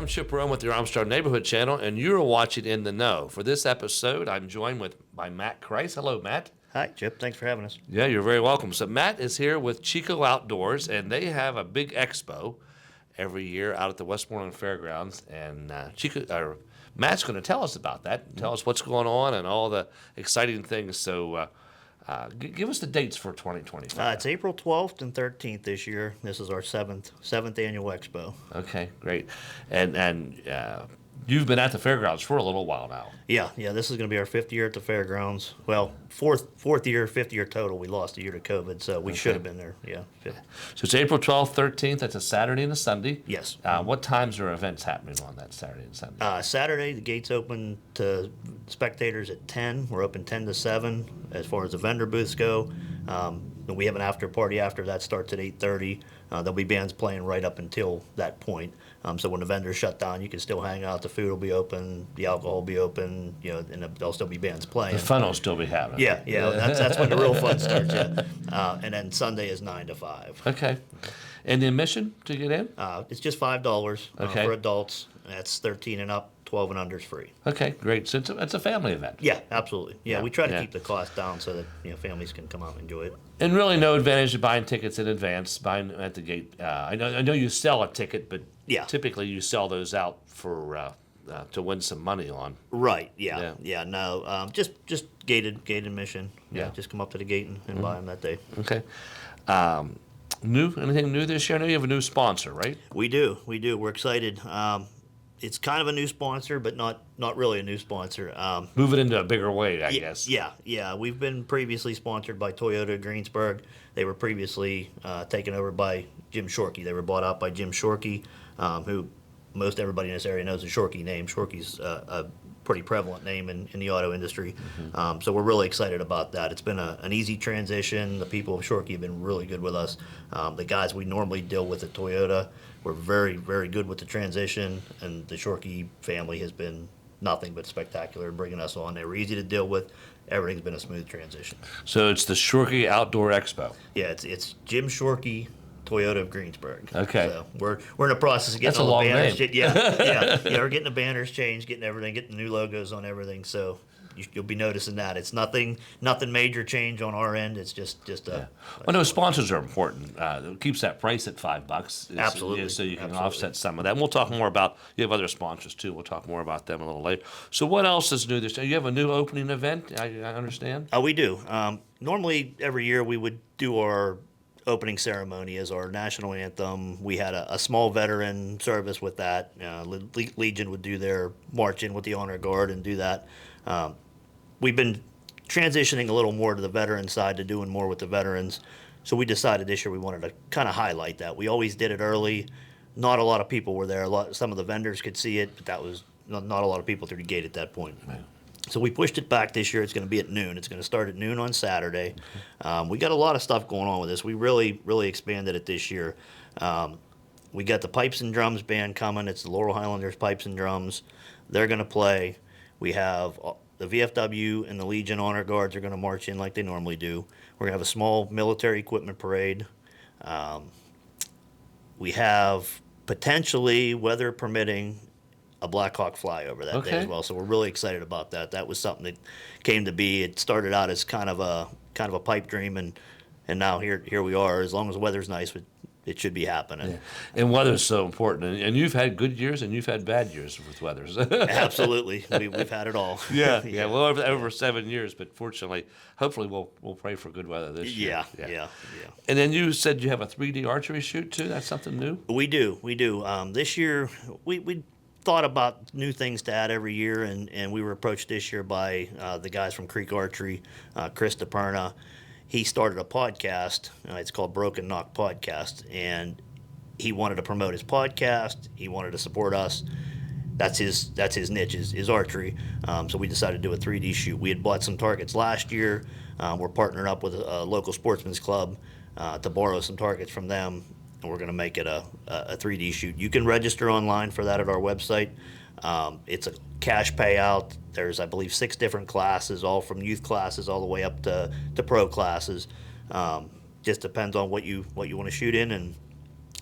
Chip Rowan with the Armstrong Neighborhood Channel, and you're watching In the Know. For this episode, I'm joined by Matt Crise. Hello, Matt. Hi, Chip. Thanks for having us. Yeah, you're very welcome. So Matt is here with Chico Outdoors, and they have a big expo every year out at the Westmoreland Fairgrounds, and Matt's going to tell us about that, tell us what's going on and all the exciting things. So give us the dates for 2025. It's April 12th and 13th this year. This is our seventh annual expo. Okay, great. And you've been at the fairgrounds for a little while now. Yeah. This is going to be our 5th year at the fairgrounds. Well, fourth year, 5th year total. We lost a year to COVID, so we should have been there. Yeah. So it's April 12th, 13th. That's a Saturday and a Sunday. Yes. What times are events happening on that Saturday and Sunday? Saturday, the gates open to spectators at 10. We're open 10 to 7 as far as the vendor booths go. We have an after party after that starts at 8:30. There'll be bands playing right up until that point. So when the vendors shut down, you can still hang out. The food will be open, the alcohol will be open, and there'll still be bands playing. The fun will still be happening. Yeah. That's when the real fun starts. Yeah. And then Sunday is 9 to 5. Okay. And the admission to get in? It's just $5 Okay. for adults. That's 13 and up. 12 and under is free. Okay, great. So it's a family event. Yeah, absolutely. Yeah, we try to yeah. keep the cost down so that families can come out and enjoy it. And really, no advantage of buying tickets in advance, buying at the gate. I know you sell a ticket, but typically you sell those out for to win some money on. Right. Yeah. No, just gated admission. Yeah. Just come up to the gate and buy them that day. Okay. Anything new this year? I know you have a new sponsor, right? We do. We're excited. It's kind of a new sponsor, but not really a new sponsor. Move it into a bigger way, I guess. Yeah. We've been previously sponsored by Toyota Greensburg. They were previously taken over by Jim Shorkey. They were bought out by Jim Shorkey, who most everybody in this area knows the Shorkey name. Shorkey's a pretty prevalent name in the auto industry. So we're really excited about that. It's been an easy transition. The people of Shorkey have been really good with us. The guys we normally deal with at Toyota were very, very good with the transition, and the Shorkey family has been nothing but spectacular in bringing us on. They were easy to deal with. Everything's been a smooth transition. So it's the Shorkey Outdoor Expo. Yeah, it's Jim Shorkey, Toyota of Greensburg. Okay. So we're in the process of getting That's all a the long banners. name. Yeah. We're getting the banners changed, getting everything, getting the new logos on everything. So you'll be noticing that. It's nothing major change on our end. It's just a. Well, no, sponsors are important. It keeps that price at $5. Absolutely. So you can offset some of that. And we'll talk more about. You have other sponsors too. We'll talk more about them a little later. So what else is new this year? You have a new opening event. I understand. We do. Normally every year we would do our opening ceremony as our national anthem. We had a small veteran service with that. Legion would do their march in with the honor guard and do that. We've been transitioning a little more to the veteran side, to doing more with the veterans. So we decided this year we wanted to kind of highlight that. We always did it early. Not a lot of people were there. Some of the vendors could see it, but that was not a lot of people through the gate at that point. Right. So we pushed it back this year. It's going to be at noon. It's going to start at noon on Saturday. We got a lot of stuff going on with this. We really, really expanded it this year. We got the Pipes and Drums band coming. It's the Laurel Highlanders Pipes and Drums. They're going to play. We have the VFW and the Legion Honor Guards are going to march in like they normally do. We're going to have a small military equipment parade. We have potentially, weather permitting, a Black Hawk flyover that day as well. So we're really excited about that. That was something that came to be. It started out as kind of a pipe dream, and now here we are. As long as the weather's nice, it should be happening. Yeah. And weather's so important. And you've had good years and you've had bad years with weathers. Absolutely. We've had it all. Yeah. Well, over 7 years, but fortunately, hopefully we'll pray for good weather this year. Yeah. And then you said you have a 3D archery shoot too. That's something new? We do. This year, we thought about new things to add every year, and we were approached this year by the guys from Creek Archery, Chris DePerna. He started a podcast. It's called Broken Knock Podcast, and he wanted to promote his podcast. He wanted to support us. That's his niche is archery. So we decided to do a 3D shoot. We had bought some targets last year. We're partnering up with a local sportsman's club to borrow some targets from them, and we're going to make it a 3D shoot. You can register online for that at our website. It's a cash payout. There's, I believe, 6 different classes, all from youth classes all the way up to pro classes. Just depends on what you want to shoot in, and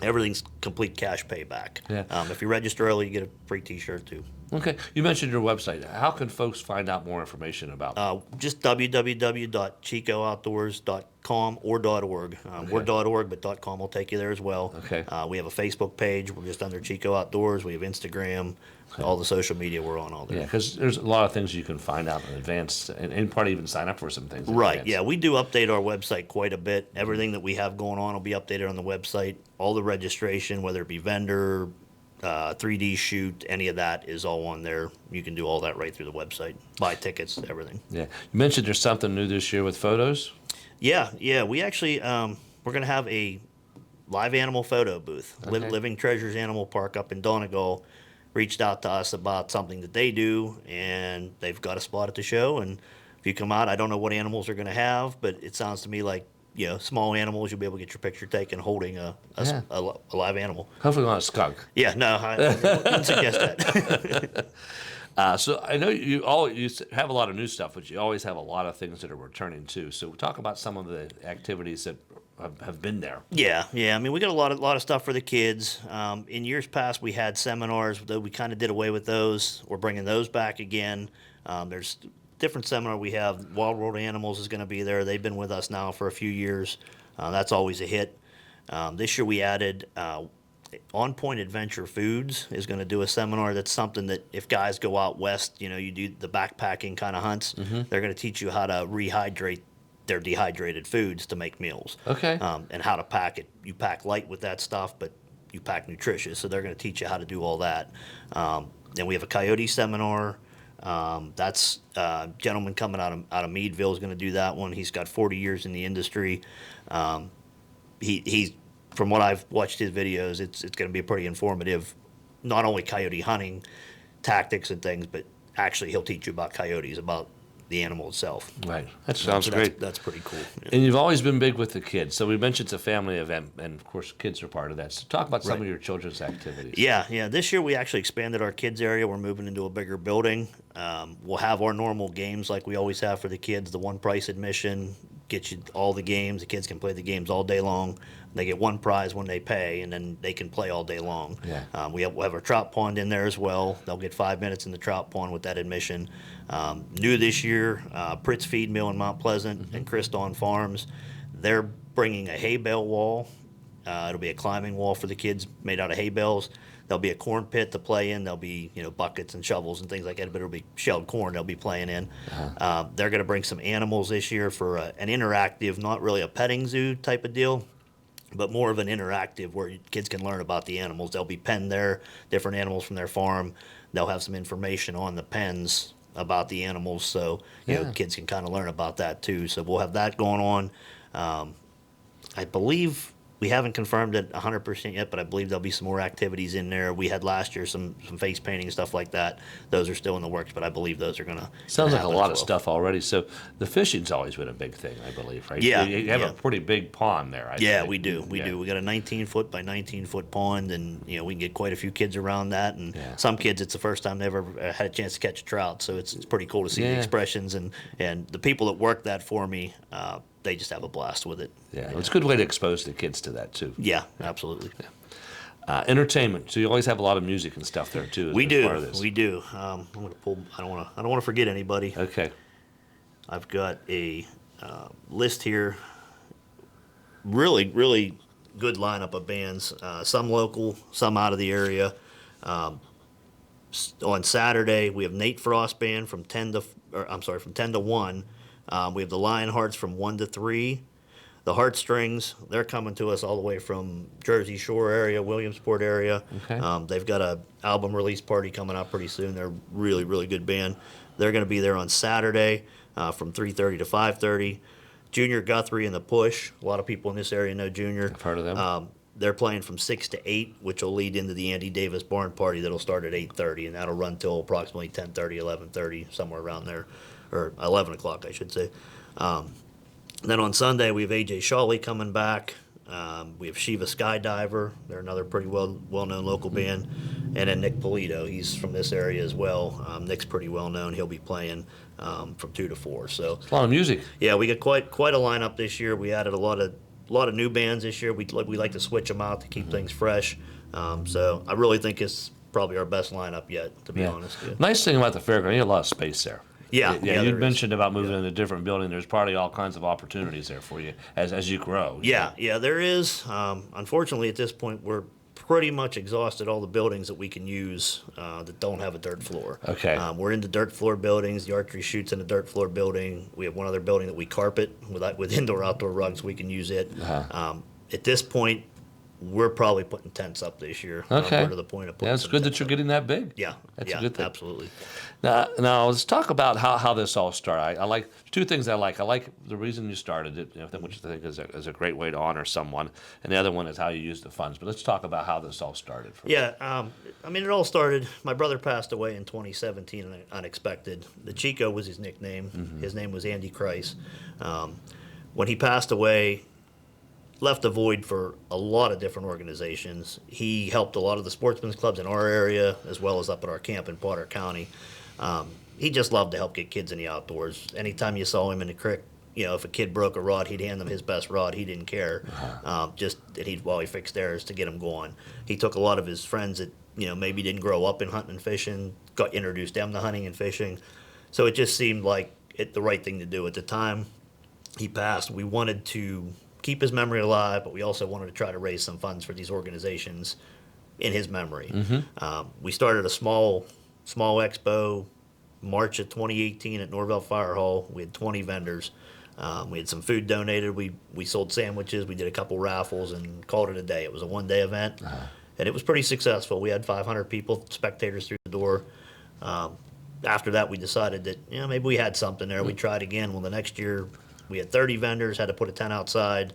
Everything's complete cash payback. Yeah. If you register early, you get a free T-shirt too. Okay. You mentioned your website. How can folks find out more information about it? Just www.chicooutdoors.com or .org. We're .org, but .com will take you there as well. Okay. We have a Facebook page. We're just under Chico Outdoors. We have Instagram. All the social media we're on all there. Yeah, because there's a lot of things you can find out in advance, and probably even sign up for some things. In Right, advance. yeah, we do update our website quite a bit. Everything that we have going on will be updated on the website. All the registration, whether it be vendor, 3D shoot, any of that is all on there. You can do all that right through the website. Buy tickets, everything. Yeah. You mentioned there's something new this year with photos. Yeah, we actually, we're going to have a live animal photo booth. Okay. Living Treasures Animal Park up in Donegal reached out to us about something that they do, and they've got a spot at the show. And if you come out, I don't know what animals they're going to have, but it sounds to me like, small animals, you'll be able to get your picture taken holding a live animal. Hopefully not a skunk. Yeah, no, I wouldn't suggest that. So I know you have a lot of new stuff, but you always have a lot of things that are returning too. So talk about some of the activities that have been there. Yeah. I mean, we got a lot of stuff for the kids. In years past, we had seminars, though we kind of did away with those. We're bringing those back again. There's different seminar we have. Wild World Animals is going to be there. They've been with us now for a few years. That's always a hit. This year we added On Point Adventure Foods is going to do a seminar. That's something that if guys go out west, you do the backpacking kind of hunts. Mm-hmm. They're going to teach you how to rehydrate their dehydrated foods to make meals. Okay. And how to pack it. You pack light with that stuff, but you pack nutritious. So they're going to teach you how to do all that. Then we have a coyote seminar. That's a gentleman coming out of Meadville is going to do that one. He's got 40 years in the industry. He's from what I've watched his videos, it's going to be pretty informative. Not only coyote hunting tactics and things, but actually he'll teach you about coyotes, about the animal itself. Right. That sounds So great. That's pretty cool. Yeah. And you've always been big with the kids. So we mentioned it's a family event, and of course, kids are part of that. So talk about some of your children's activities. Yeah. This year we actually expanded our kids area. We're moving into a bigger building. We'll have our normal games like we always have for the kids. The one price admission gets you all the games. The kids can play the games all day long. They get one prize when they pay, and then they can play all day long. Yeah. We'll have our trout pond in there as well. They'll get 5 minutes in the trout pond with that admission. New this year, Pritz Feed Mill in Mount Pleasant and Christon Farms. They're bringing a hay bale wall. It'll be a climbing wall for the kids made out of hay bales. There'll be a corn pit to play in. There'll be buckets and shovels and things like that, but it'll be shelled corn they'll be playing in. They're going to bring some animals this year for an interactive, not really a petting zoo type of deal, but more of an interactive where kids can learn about the animals. They'll be penned there, different animals from their farm. They'll have some information on the pens about the animals, so kids can kind of learn about that too. So we'll have that going on. I believe we haven't confirmed it 100% yet, but I believe there'll be some more activities in there. We had last year some face painting and stuff like that. Those are still in the works, but I believe those are going to Sounds like a lot of stuff already. So the fishing's always been a big thing, I believe, right? Yeah, You have yeah. a pretty big pond there. Yeah, think. we do. We do. We got a 19-foot by 19-foot pond, and we can get quite a few kids around that. And some kids, it's the first time they ever had a chance to catch a trout, so it's pretty cool to see the expressions and the people that work that for me. They just have a blast with it. Yeah, it's a good way to expose the kids to that too. Yeah, absolutely. Entertainment. So you always have a lot of music and stuff there too. We as part of do. this. We do. I'm gonna pull. I don't want to forget anybody. Okay. I've got a list here. Really good lineup of bands. Some local, some out of the area. On Saturday, we have Nate Frost Band from 10 to 1. We have the Lionhearts from 1 to 3. The Heartstrings, they're coming to us all the way from Jersey Shore area, Williamsport area. Okay. They've got a album release party coming up pretty soon. They're really good band. They're going to be there on Saturday from 3:30 to 5:30. Junior Guthrie and the Push. A lot of people in this area know Junior. I've heard of them. They're playing from 6 to 8, which will lead into the Andy Davis Barn Party that'll start at 8:30, and that'll run till approximately 10:30, 11:30, somewhere around there, or 11 o'clock, I should say. Then on Sunday, we have A.J. Shawley coming back. We have Shiva Skydiver. They're another pretty well-known local band. And then Nick Polito. He's from this area as well. Nick's pretty well-known. He'll be playing from 2 to 4. So A lot of music. yeah, we got quite a lineup this year. We added a lot of lot of new bands this year. We like to switch them out to keep things fresh. So I really think it's probably our best lineup yet, to be honest. Yeah. Nice thing about the fairground, you have a lot of space there. Yeah, Yeah. You there is. mentioned about moving into a different building. There's probably all kinds of opportunities there for you as you grow. Yeah, there is. Unfortunately, at this point, we're pretty much exhausted all the buildings that we can use that don't have a dirt floor. Okay. We're into dirt floor buildings. The archery shoots in a dirt floor building. We have one other building that we carpet with indoor outdoor rugs. We can use it. At this point, we're probably putting tents up this year. Okay. We're to the point of putting It's some good that tents you're up. getting that big. Yeah, That's yeah, a good thing. absolutely. Now let's talk about how this all started. I like two things I like. I like the reason you started it, which I think is a great way to honor someone, and the other one is how you use the funds. But let's talk about how this all started. Yeah, I mean, it all started. My brother passed away in 2017, unexpected. The Chico was his nickname. Mm-hmm. His name was Andy Crise. When he passed away, left a void for a lot of different organizations. He helped a lot of the sportsmen's clubs in our area, as well as up at our camp in Potter County. He just loved to help get kids in the outdoors. Anytime you saw him in the creek, if a kid broke a rod, he'd hand them his best rod. He didn't care. Just that while he fixed theirs to get them going. He took a lot of his friends that maybe didn't grow up in hunting and fishing, introduced them to hunting and fishing. So it just seemed like the right thing to do at the time. He passed. We wanted to keep his memory alive, but we also wanted to try to raise some funds for these organizations in his memory. We started a small expo March of 2018 at Norvell Fire Hall. We had 20 vendors. We had some food donated. We sold sandwiches. We did a couple raffles and called it a day. It was a one-day event, and it was pretty successful. We had 500 people, spectators through the door. After that, we decided that maybe we had something there. We tried again. Well, the next year, we had 30 vendors, had to put a tent outside.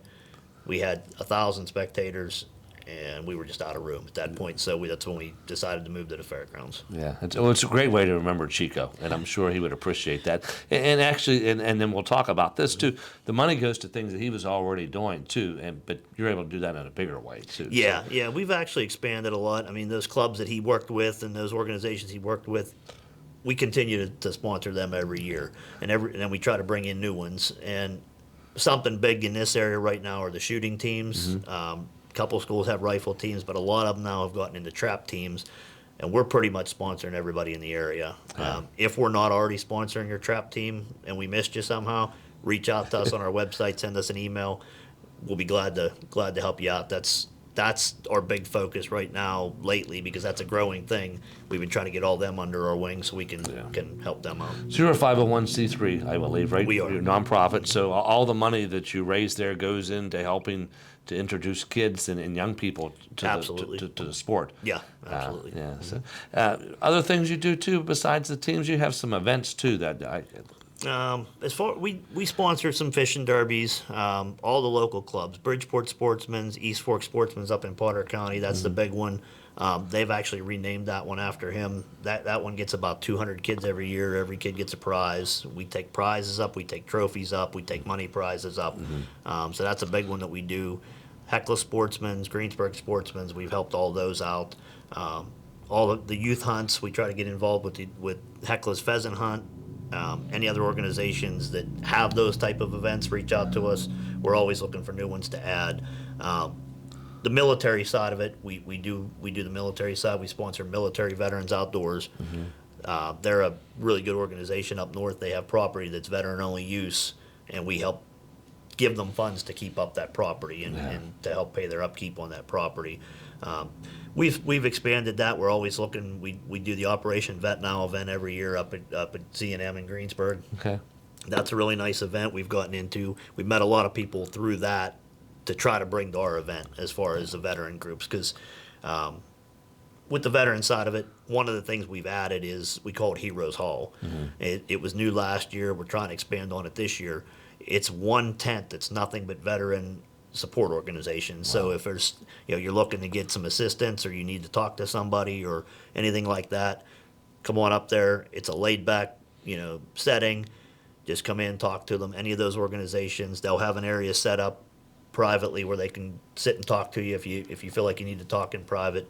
We had 1,000 spectators, and we were just out of room at that point. So that's when we decided to move to the fairgrounds. Yeah, it's a great way to remember Chico, and I'm sure he would appreciate that. And actually, and then we'll talk about this too. The money goes to things that he was already doing too, but you're able to do that in a bigger way too. Yeah, we've actually expanded a lot. I mean, those clubs that he worked with and those organizations he worked with, we continue to sponsor them every year, and then we try to bring in new ones. And something big in this area right now are the shooting teams. A couple schools have rifle teams, but a lot of them now have gotten into trap teams, and we're pretty much sponsoring everybody in the area. If we're not already sponsoring your trap team and we missed you somehow, reach out to us on our website, send us an email. We'll be glad to help you out. That's our big focus right now lately, because that's a growing thing. We've been trying to get all them under our wing so we can help them out. So you're a 501c3, I believe, right? We are. You're a nonprofit, so all the money that you raise there goes into helping to introduce kids and young people to the sport. Yeah, absolutely. Yeah. So, other things you do too besides the teams, you have some events too that As far we sponsor some fishing derbies, all the local clubs, Bridgeport Sportsman's, East Fork Sportsman's up in Potter County. That's the big one. They've actually renamed that one after him. That one gets about 200 kids every year. Every kid gets a prize. We take prizes up. We take trophies up. We take money prizes up. So that's a big one that we do. Hecla Sportsman's, Greensburg Sportsman's. We've helped all those out. All of the youth hunts. We try to get involved with Hecla's pheasant hunt. Any other organizations that have those type of events, reach out to us. We're always looking for new ones to add. The military side of it, we do the military side. We sponsor Military Veterans Outdoors. They're a really good organization up north. They have property that's veteran-only use, and we help give them funds to keep up that property and to help pay their upkeep on that property. We've expanded that. We're always looking. We do the Operation Vet Now event every year up at C&M in Greensburg. Okay. That's a really nice event we've gotten into. We've met a lot of people through that to try to bring to our event as far as the veteran groups, because with the veteran side of it, one of the things we've added is we call it Heroes Hall. It was new last year. We're trying to expand on it this year. It's one tent that's nothing but veteran support organizations. So if there's, you're looking to get some assistance or you need to talk to somebody or anything like that, come on up there. It's a laid back, setting. Just come in, talk to them. Any of those organizations, they'll have an area set up privately where they can sit and talk to you if you feel like you need to talk in private.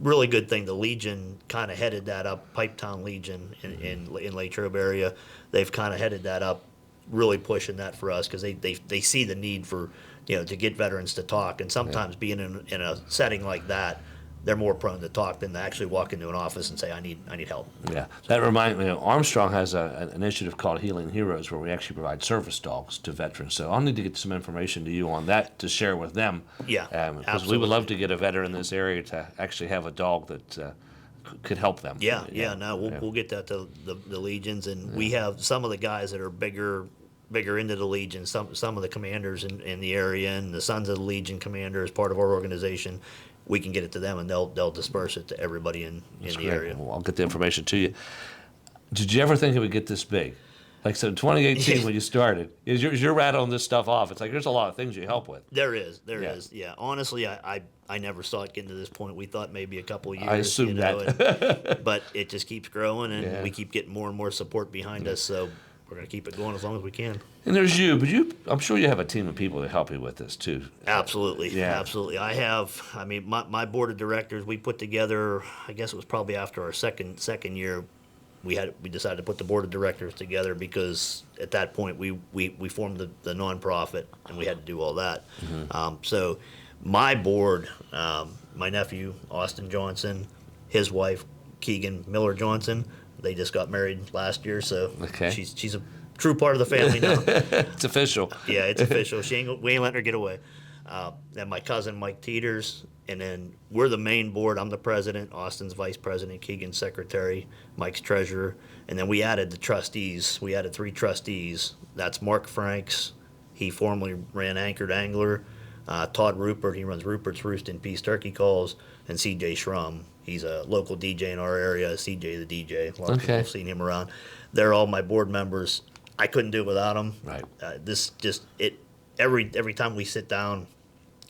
Really good thing. The Legion kind of headed that up. Pipetown Legion in Latrobe area, they've kind of headed that up really pushing that for us because they see the need for, to get veterans to talk. And sometimes being in a setting like that, they're more prone to talk than to actually walk into an office and say, I need help. Yeah, that reminds me, Armstrong has an initiative called Healing Heroes where we actually provide service dogs to veterans. So I'll need to get some information to you on that to share with them. Yeah, Because we absolutely. would love to get a veteran in this area to actually have a dog that could help them. Yeah. No, we'll get that to the legions, and we have some of the guys that are bigger into the Legion. Some of the commanders in the area, and the Sons of the Legion commander is part of our organization. We can get it to them, and they'll disperse it to everybody in the area. Well, I'll get the information to you. Did you ever think it would get this big? Like, so 2018 when you started, is you're rattling this stuff off. It's like there's a lot of things you help with. There is. Yeah. Honestly, I never saw it getting to this point. We thought maybe a couple of years. I assumed that. But it just keeps growing, and we keep getting more and more support behind us. So we're going to keep it going as long as we can. And there's you, but I'm sure you have a team of people that help you with this too. Absolutely. Absolutely. My board of directors, we put together, I guess it was probably after our second year, we decided to put the board of directors together because at that point we formed the nonprofit and we had to do all that. So my board, my nephew, Austin Johnson, his wife, Keegan Miller Johnson, they just got married last year, so she's a true part of the family now. It's official. Yeah, it's official. We ain't letting her get away. Then my cousin Mike Teeters, and then we're the main board. I'm the president, Austin's vice president, Keegan's secretary, Mike's treasurer, and then we added the trustees. We added 3 trustees. That's Mark Franks. He formerly ran Anchored Angler. Todd Rupert, he runs Rupert's Roost and Peace Turkey Calls, and CJ Schrum. He's a local DJ in our area, CJ the DJ. A lot of people have seen him around. They're all my board members. I couldn't do it without them. Right. Every time we sit down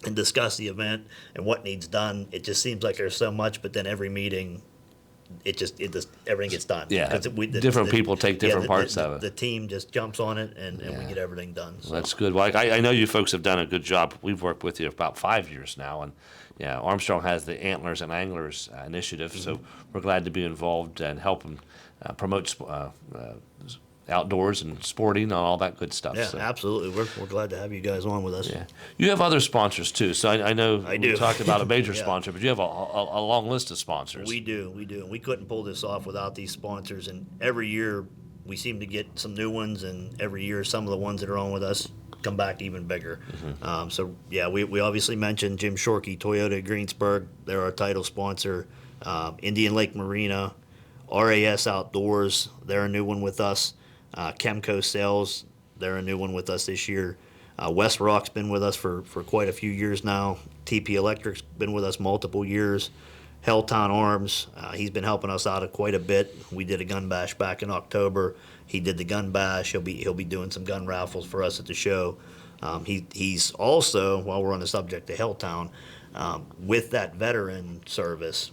and discuss the event and what needs done, it just seems like there's so much, but then every meeting, everything gets done. Yeah, different people take different parts of it. The team just jumps on it, and we get everything done. So. Well, that's good. Well, I know you folks have done a good job. We've worked with you about 5 years now, and Armstrong has the Antlers and Anglers initiative, so we're glad to be involved and help them promote outdoors and sporting and all that good stuff. Yeah, so. Absolutely. We're glad to have you guys on with us. Yeah, you have other sponsors too. So I know do. We talked about a major sponsor, but you have a long list of sponsors. We do, and we couldn't pull this off without these sponsors. And every year we seem to get some new ones, and every year some of the ones that are on with us come back even bigger. We obviously mentioned Jim Shorkey, Toyota Greensburg. They're our title sponsor. Indian Lake Marina, RAS Outdoors. They're a new one with us. Chemco Sales, they're a new one with us this year. West Rock's been with us for quite a few years now. TP Electric's been with us multiple years. Helltown Arms, he's been helping us out quite a bit. We did a gun bash back in October. He did the gun bash. He'll be doing some gun raffles for us at the show. He's also, while we're on the subject of Helltown, with that veteran service,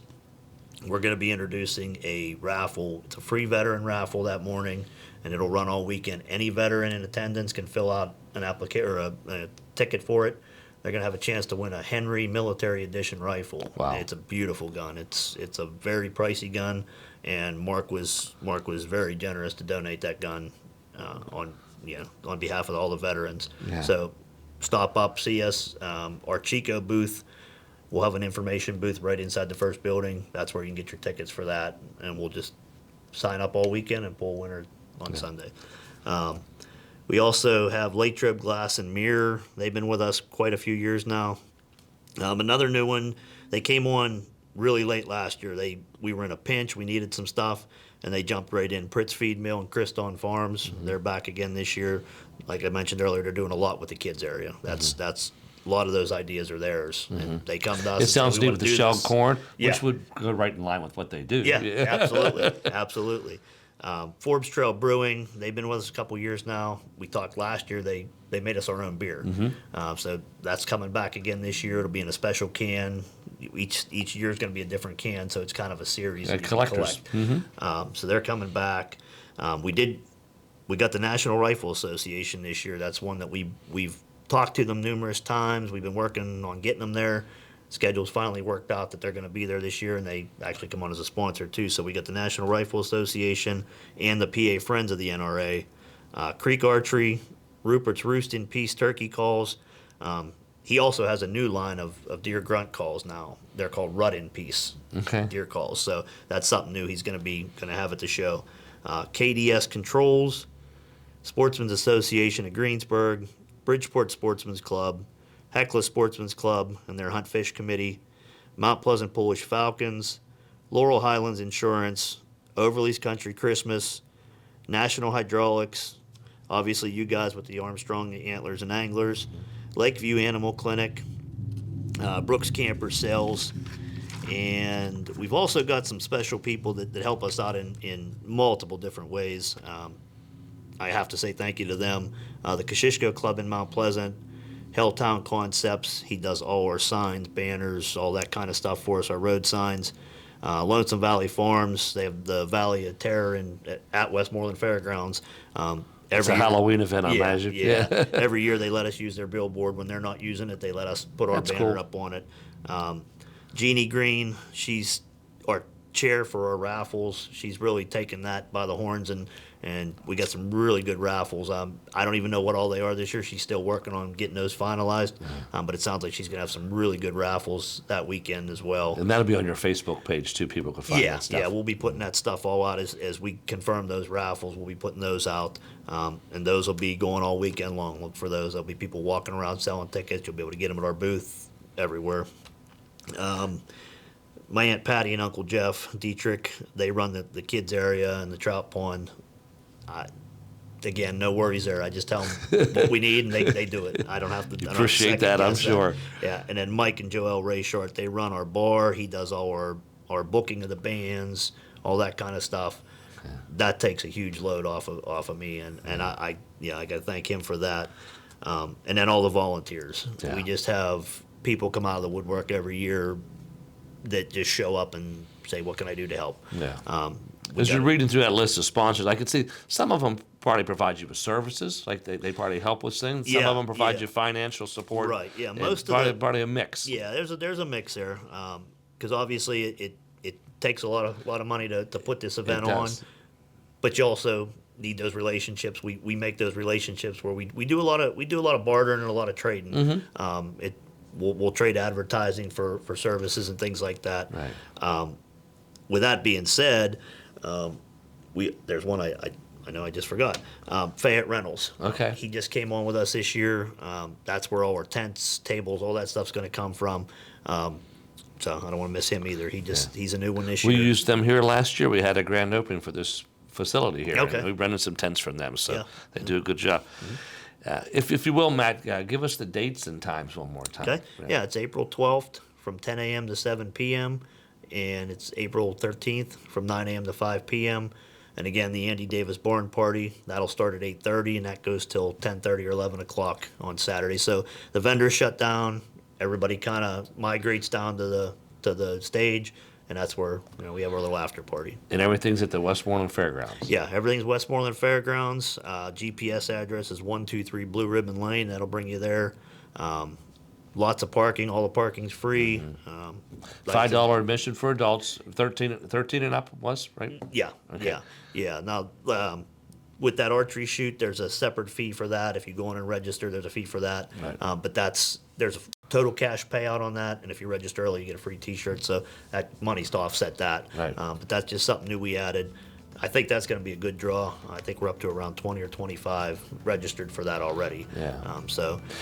we're going to be introducing a raffle. It's a free veteran raffle that morning, and it'll run all weekend. Any veteran in attendance can fill out an application or a ticket for it. They're going to have a chance to win a Henry Military Edition rifle. Wow. It's a beautiful gun. It's a very pricey gun, and Mark was very generous to donate that gun on behalf of all the veterans. Yeah. So stop up, see us. Our Chico booth, we'll have an information booth right inside the first building. That's where you can get your tickets for that, and we'll just sign up all weekend and pull a winner on Sunday. We also have Late Trib Glass and Mirror. They've been with us quite a few years now. Another new one, they came on really late last year. We were in a pinch. We needed some stuff, and they jumped right in. Pritz Feed Mill and Criston Farms, they're back again this year. Like I mentioned earlier, they're doing a lot with the kids area. That's a lot of those ideas are theirs. And they come to us. It sounds neat with the shelled corn, Yeah. which would go right in line with what they do. Yeah, absolutely. Forbes Trail Brewing, they've been with us a couple years now. We talked last year, they made us our own beer. So that's coming back again this year. It'll be in a special can. Each year is going to be a different can, so it's kind of a series. Yeah, that you collectors. collect. So they're coming back. We got the National Rifle Association this year. That's one that we've talked to them numerous times. We've been working on getting them there. Schedule's finally worked out that they're going to be there this year, and they actually come on as a sponsor too. So we got the National Rifle Association and the PA Friends of the NRA. Creek Archery, Rupert's Roost in Peace turkey calls. He also has a new line of deer grunt calls now. They're called Rut in Peace deer calls. So that's something new he's going to have at the show. KDS Controls, Sportsman's Association of Greensburg, Bridgeport Sportsman's Club, Hecla Sportsman's Club and their Hunt Fish Committee, Mount Pleasant Polish Falcons, Laurel Highlands Insurance, Overly's Country Christmas, National Hydraulics, obviously you guys with the Armstrong, the Antlers and Anglers, Lakeview Animal Clinic, Brooks Camper Sales, and we've also got some special people that help us out in multiple different ways. I have to say thank you to them. The Kosciuszko Club in Mount Pleasant, Helltown Concepts, he does all our signs, banners, all that kind of stuff for us, our road signs. Lonesome Valley Farms, they have the Valley of Terror at Westmoreland Fairgrounds. It's a Halloween event, I imagine. Yeah. Every year they let us use their billboard. When they're not using it, they let us put our banner up on it. Jeannie Green, she's our chair for our raffles. She's really taken that by the horns, and we got some really good raffles. I don't even know what all they are this year. She's still working on getting those finalized, but it sounds like she's going to have some really good raffles that weekend as well. And that'll be on your Facebook page, too. People can find that stuff. Yeah, we'll be putting that stuff all out as we confirm those raffles. We'll be putting those out, and those will be going all weekend long. Look for those. There'll be people walking around selling tickets. You'll be able to get them at our booth everywhere. My Aunt Patty and Uncle Jeff Dietrich, they run the kids area and the trout pond. Again, no worries there. I just tell them what we need, and they do it. I don't have to. Appreciate that, I'm sure. Yeah, and then Mike and Joel Rayshort, they run our bar. He does all our booking of the bands, all that kind of stuff. Yeah. That takes a huge load off of me, and I got to thank him for that. And then all the volunteers. Yeah. We just have people come out of the woodwork every year that just show up and say, "What can I do to help?" Yeah. As you're reading through that list of sponsors, I can see some of them probably provide you with services, like they probably help with things. Some of them provide you financial support. Right. Yeah. Most of probably a mix. Yeah. There's a mix there, because obviously it takes a lot of money to put this event on, but you also need those relationships. We make those relationships where we do a lot of bartering and a lot of trading. Mm-hmm. We'll trade advertising for services and things like that. Right. With that being said, there's one I know I just forgot. Fayette Reynolds. Okay. He just came on with us this year. That's where all our tents, tables, all that stuff's going to come from. So I don't want to miss him either. He's a new one this year. We used them here last year. We had a grand opening for this facility here. Okay. We rented some tents from them, so they do a good job. Mm-hmm. If you will, Matt, give us the dates and times one more time. Okay. Yeah, it's April 12th from 10 a.m. to 7 p.m., and it's April 13th from 9 a.m. to 5 p.m. And again, the Andy Davis Barn Party, that'll start at 8:30, and that goes till 10:30 or 11 o'clock on Saturday. So the vendors shut down. Everybody kind of migrates down to the stage, and that's where we have our little after party. And everything's at the Westmoreland Fairgrounds. Yeah, everything's Westmoreland Fairgrounds. GPS address is 123 Blue Ribbon Lane. That'll bring you there. Lots of parking. All the parking's free. Mm-hmm. $5 admission for adults. 13 and up was, right? Yeah. Okay. Yeah. Now, with that archery shoot, there's a separate fee for that. If you go in and register, there's a fee for that. Right. But there's a total cash payout on that, and if you register early, you get a free T-shirt. So that money's to offset that. Right. But that's just something new we added. I think that's going to be a good draw. I think we're up to around 20 or 25 registered for that already. Yeah.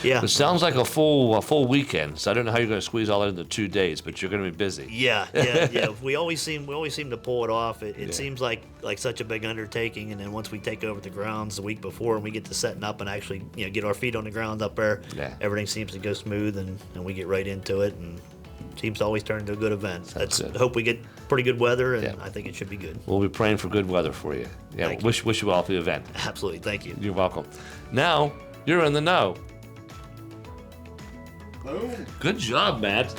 It sounds like a full weekend. So I don't know how you're going to squeeze all that into 2 days, but you're going to be busy. Yeah. We always seem to pull it off. It seems like such a big undertaking, and then once we take over the grounds the week before and we get to setting up and actually get our feet on the ground up there, everything seems to go smooth, and we get right into it, and seems to always turn into a good event. Let's hope we get pretty good weather, and I think it should be good. We'll be praying for good weather for you. Yeah, wish you all for the event. Absolutely, thank you. You're welcome. Now, you're in the know. Boom. Good job, Matt.